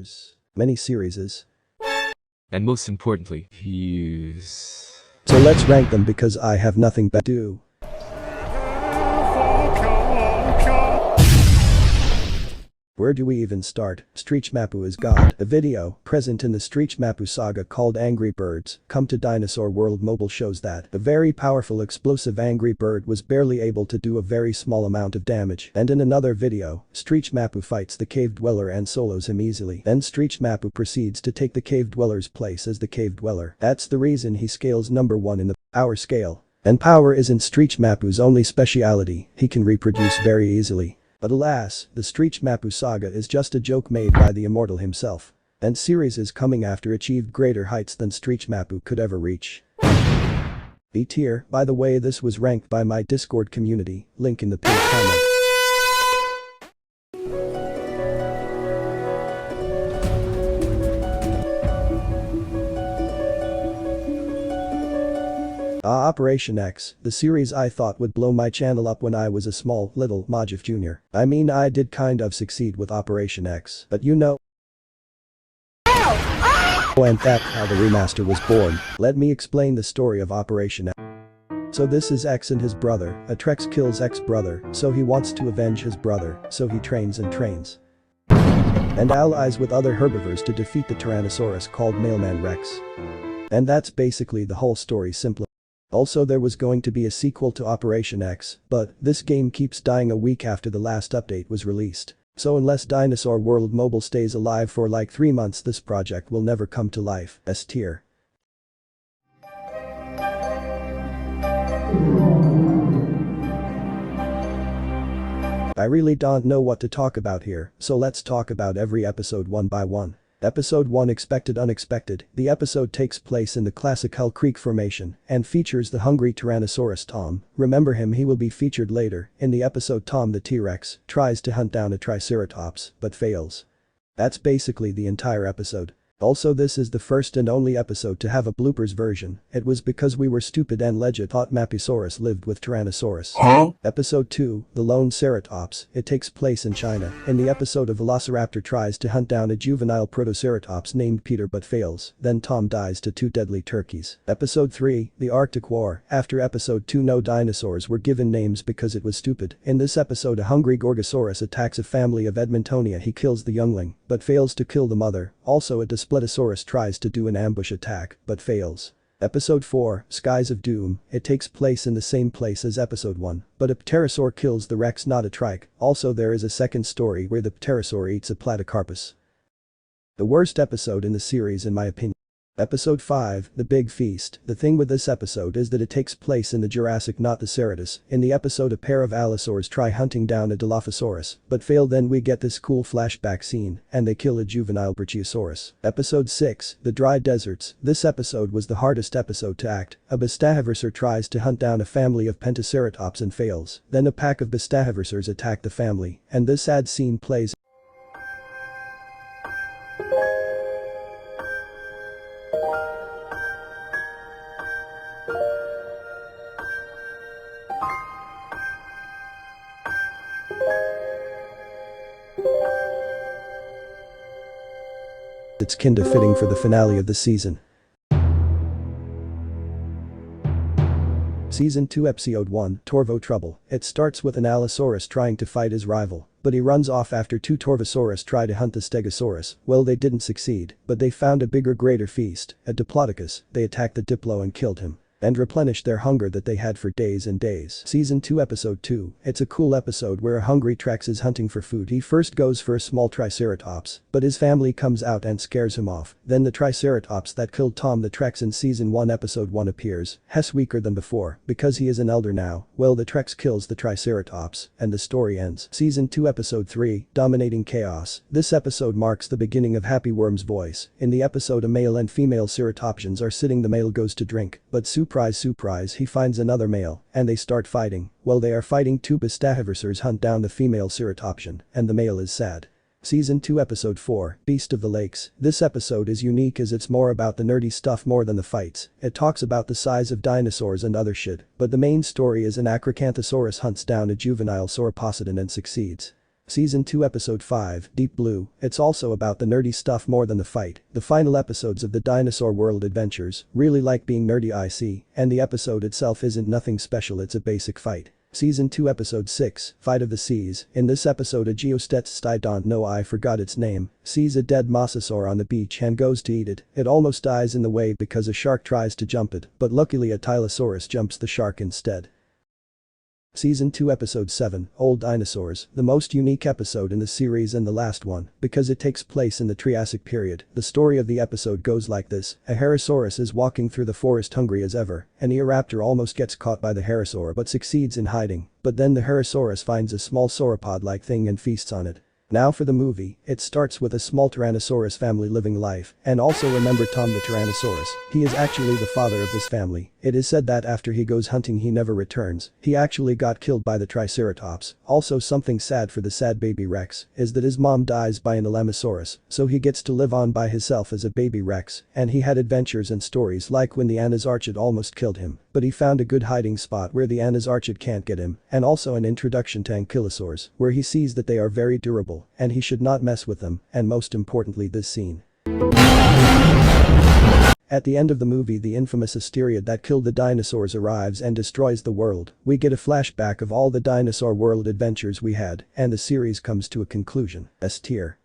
dinosaurs. Many series. And most importantly, he's... So let's rank them because I have nothing better to do. Where do we even start? Streech Mapu is God. A video, present in the Streech Mapu saga called Angry Birds, Come to Dinosaur World mobile shows that a very powerful explosive angry bird was barely able to do a very small amount of damage. And in another video, Streech Mapu fights the cave dweller and solos him easily. Then Streech Mapu proceeds to take the cave dweller's place as the cave dweller. That's the reason he scales number 1 in the power scale. And power isn't Streech Mapu's only speciality, he can reproduce very easily. But alas, the Streech Mapu saga is just a joke made by the immortal himself. And series is coming after achieved greater heights than Streech Mapu could ever reach. B tier, by the way, this was ranked by my Discord community, link in the pinned comment. Operation X, the series I thought would blow my channel up when I was a small, little Majif Jr. I mean, I did kind of succeed with Operation X, but you know. And that's how the remaster was born. Let me explain the story of Operation X. So this is X and his brother, a Trex kills X brother, so he wants to avenge his brother, so he trains and trains. And allies with other herbivores to defeat the Tyrannosaurus called Mailman Rex. And that's basically the whole story simple. Also there was going to be a sequel to Operation X, but this game keeps dying a week after the last update was released. So unless Dinosaur World Mobile stays alive for like 3 months, this project will never come to life. S tier. I really don't know what to talk about here, so let's talk about every episode one by one. Episode 1 Expected Unexpected. The episode takes place in the classic Hell Creek formation and features the hungry Tyrannosaurus Tom. Remember him, he will be featured later. In the episode, Tom the T-Rex tries to hunt down a Triceratops but fails. That's basically the entire episode. Also, this is the first and only episode to have a bloopers version. It was because we were stupid and legit thought Mapusaurus lived with Tyrannosaurus. Huh? Episode 2, The Lone Ceratops. It takes place in China. In the episode, a velociraptor tries to hunt down a juvenile protoceratops named Peter but fails. Then Tom dies to 2 deadly turkeys. Episode 3, The Arctic War. After episode 2, no dinosaurs were given names because it was stupid. In this episode, a hungry Gorgosaurus attacks a family of Edmontonia. He kills the youngling but fails to kill the mother. Also, a Spletosaurus tries to do an ambush attack, but fails. Episode 4, Skies of Doom. It takes place in the same place as episode 1, but a pterosaur kills the Rex, not a trike. Also, there is a second story where the pterosaur eats a platycarpus. The worst episode in the series in my opinion. Episode 5, The Big Feast. The thing with this episode is that it takes place in the Jurassic, not the Ceratus. In the episode, a pair of allosaurs try hunting down a Dilophosaurus, but fail. Then we get this cool flashback scene, and they kill a juvenile Brachiosaurus. Episode 6, The Dry Deserts. This episode was the hardest episode to act. A Bastahiverasaur tries to hunt down a family of Pentaceratops and fails. Then a pack of Bastahiverasaurs attack the family, and this sad scene plays. It's kinda fitting for the finale of the season. Season 2 Episode 1, Torvo Trouble. It starts with an Allosaurus trying to fight his rival, but he runs off after 2 Torvosaurus try to hunt the Stegosaurus. Well, they didn't succeed, but they found a bigger, greater feast, a Diplodocus. They attacked the Diplo and killed him. And replenished their hunger that they had for days and days. Season 2 Episode 2. It's a cool episode where a hungry Trex is hunting for food. He first goes for a small Triceratops, but his family comes out and scares him off. Then the Triceratops that killed Tom the Trex in Season 1 Episode 1 appears. Hess weaker than before, because he is an elder now. Well, the Trex kills the Triceratops, and the story ends. Season 2 Episode 3, Dominating Chaos. This episode marks the beginning of Happy Worm's voice. In the episode, a male and female ceratopsians are sitting. The male goes to drink, but surprise, he finds another male, and they start fighting. Well, they are fighting. 2 Bastahiverasaurs hunt down the female ceratopsian, and the male is sad. Season 2 Episode 4, Beast of the Lakes. This episode is unique as it's more about the nerdy stuff more than the fights. It talks about the size of dinosaurs and other shit, but the main story is an Acrocanthosaurus hunts down a juvenile sauropodon and succeeds. Season 2 Episode 5, Deep Blue, it's also about the nerdy stuff more than the fight. The final episodes of the Dinosaur World adventures really like being nerdy I see, and the episode itself isn't nothing special, it's a basic fight. Season 2 Episode 6, Fight of the Seas, in this episode a geostetist I don't know I forgot its name, sees a dead mosasaur on the beach and goes to eat it. It almost dies in the way because a shark tries to jump it, but luckily a Tylosaurus jumps the shark instead. Season 2 Episode 7, Old Dinosaurs, the most unique episode in the series and the last one, because it takes place in the Triassic period. The story of the episode goes like this: a Herosaurus is walking through the forest hungry as ever, an Eoraptor almost gets caught by the Herosaur but succeeds in hiding, but then the Herosaurus finds a small sauropod-like thing and feasts on it. Now for the movie, it starts with a small Tyrannosaurus family living life, and also remember Tom the Tyrannosaurus, he is actually the father of this family. It is said that after he goes hunting he never returns, he actually got killed by the Triceratops. Also something sad for the sad baby Rex is that his mom dies by an Alamosaurus, so he gets to live on by himself as a baby Rex, and he had adventures and stories like when the Anasarchid almost killed him, but he found a good hiding spot where the Anasarchid can't get him, and also an introduction to ankylosaurs, where he sees that they are very durable, and he should not mess with them, and most importantly this scene. At the end of the movie the infamous asteroid that killed the dinosaurs arrives and destroys the world. We get a flashback of all the Dinosaur World adventures we had, and the series comes to a conclusion. S tier.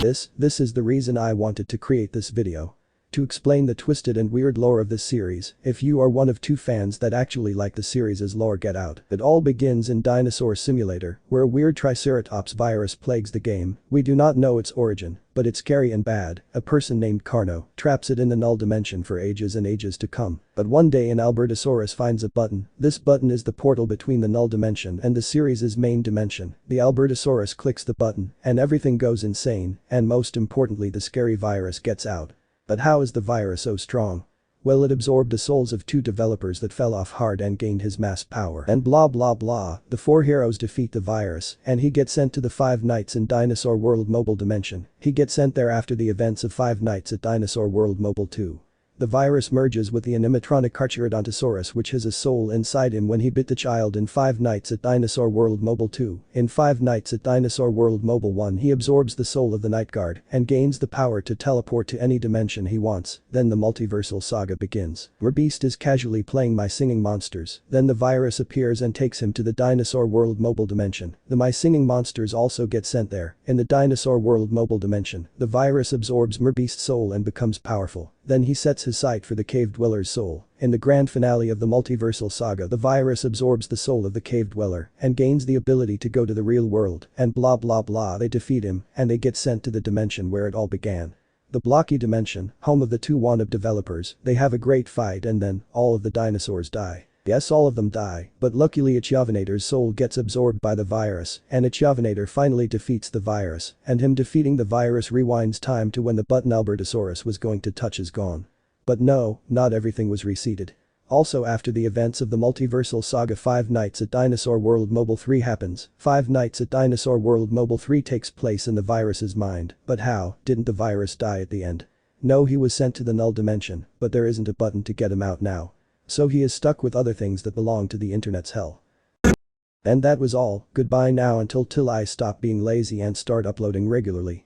This is the reason I wanted to create this video. To explain the twisted and weird lore of this series, if you are one of 2 fans that actually like the series' lore, get out. It all begins in Dinosaur Simulator, where a weird Triceratops virus plagues the game. We do not know its origin, but it's scary and bad. A person named Carno traps it in the null dimension for ages and ages to come. But one day an Albertosaurus finds a button. This button is the portal between the null dimension and the series' main dimension. The Albertosaurus clicks the button, and everything goes insane, and most importantly the scary virus gets out. But how is the virus so strong? Well, it absorbed the souls of 2 developers that fell off hard and gained his mass power and blah blah blah. The 4 heroes defeat the virus and he gets sent to the 5 Nights in Dinosaur World Mobile Dimension. He gets sent there after the events of 5 Nights at Dinosaur World Mobile 2. The virus merges with the animatronic Carcharodontosaurus, which has a soul inside him when he bit the child in 5 Nights at Dinosaur World Mobile 2. In 5 Nights at Dinosaur World Mobile 1 he absorbs the soul of the Night Guard and gains the power to teleport to any dimension he wants. Then the multiversal saga begins. Where Beast is casually playing My Singing Monsters. Then the virus appears and takes him to the Dinosaur World Mobile Dimension. The My Singing Monsters also get sent there. In the Dinosaur World Mobile Dimension, the virus absorbs Merbeast's soul and becomes powerful. Then he sets his sight for the cave dweller's soul. In the grand finale of the multiversal saga the virus absorbs the soul of the cave dweller and gains the ability to go to the real world and blah blah blah. They defeat him and they get sent to the dimension where it all began. The blocky dimension, home of the 2 wannabe developers, they have a great fight and then, all of the dinosaurs die. Yes, all of them die, but luckily Ichthyovenator's soul gets absorbed by the virus, and Ichthyovenator finally defeats the virus, and him defeating the virus rewinds time to when the button Albertosaurus was going to touch is gone. But no, not everything was reseated. Also after the events of the multiversal saga 5 Nights at Dinosaur World Mobile 3 happens. 5 Nights at Dinosaur World Mobile 3 takes place in the virus's mind, but how, didn't the virus die at the end? No, he was sent to the null dimension, but there isn't a button to get him out now. So he is stuck with other things that belong to the internet's hell. And that was all. Goodbye now until I stop being lazy and start uploading regularly.